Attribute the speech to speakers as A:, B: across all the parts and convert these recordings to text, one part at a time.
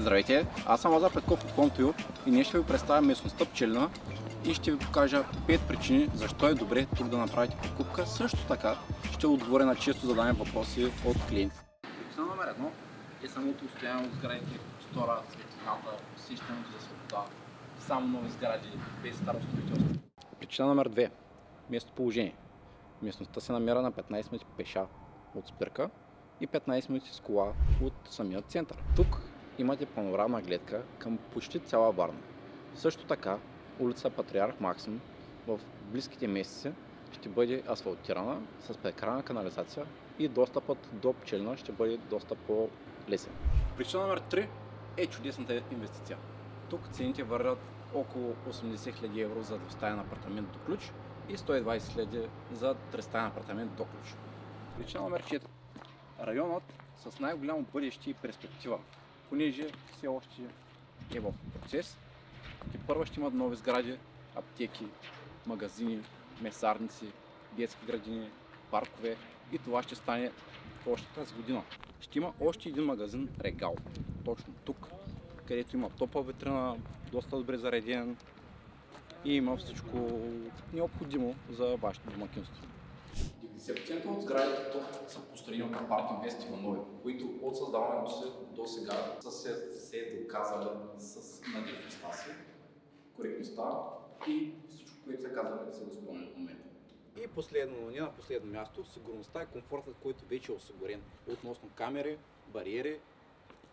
A: Здравейте, аз съм Лазар Петков от HomeToYou и днес ще ви представя местността Пчелина и ще ви покажа 5 причини защо е добре тук да направите покупка. Също така ще отговоря на често зададени въпроси от клиенти. Причина номер 1 е самото устояние от сградите, простора, светлината, усещането за свобода, само нови сгради, без старо строителство. Причина номер 2 – местоположение. Местността се намира на 15 минути пеша от спирка и 15 минути с кола от самия център. Тук имате панорамна гледка към почти цяла Варна. Също така улица Патриарх Максим в близките месеци ще бъде асфалтирана с прекрайна канализация и достъпът до Пчелина ще бъде доста по-лесен. Причина номер 3 е чудесната инвестиция. Тук цените вървят около 80 000 евро за двустаен апартамент до ключ и 120 000 за тристаен апартамент до ключ. Причина номер 4. Районът с най-голямо бъдеще и перспектива, понеже все още е в процес. Тепърва ще имат нови сгради, аптеки, магазини, месарници, детски градини, паркове и това ще стане още тази година. Ще има още един магазин Регал, точно тук, където има топла витрина, доста добре зареден и има всичко необходимо за вашето домакинство. 90% от сградите тук са построени от Апарт-Инвест Иванове, които от създаването си до сега са се доказали с надежността си, коректността и всичко, което са казали да се го изпълнят в момента. И последно, но не на последно място, сигурността и комфортът, който вече е осигурен относно камери, бариери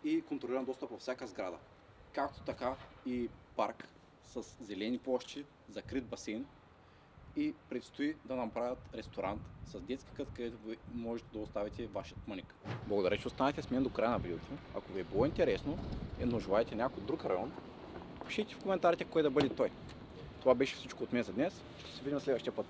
A: и контролиран достъп във всяка сграда. Както така и парк с зелени площи, закрит басейн и предстои да направят ресторант с детски кът, където ви можете да оставите вашият мъник. Благодаря, че останете с мен до края на видеото. Ако ви е било интересно и но желаете някой друг район, пишете в коментарите кой да бъде той. Това беше всичко от мен за днес. Ще се видим следващия път.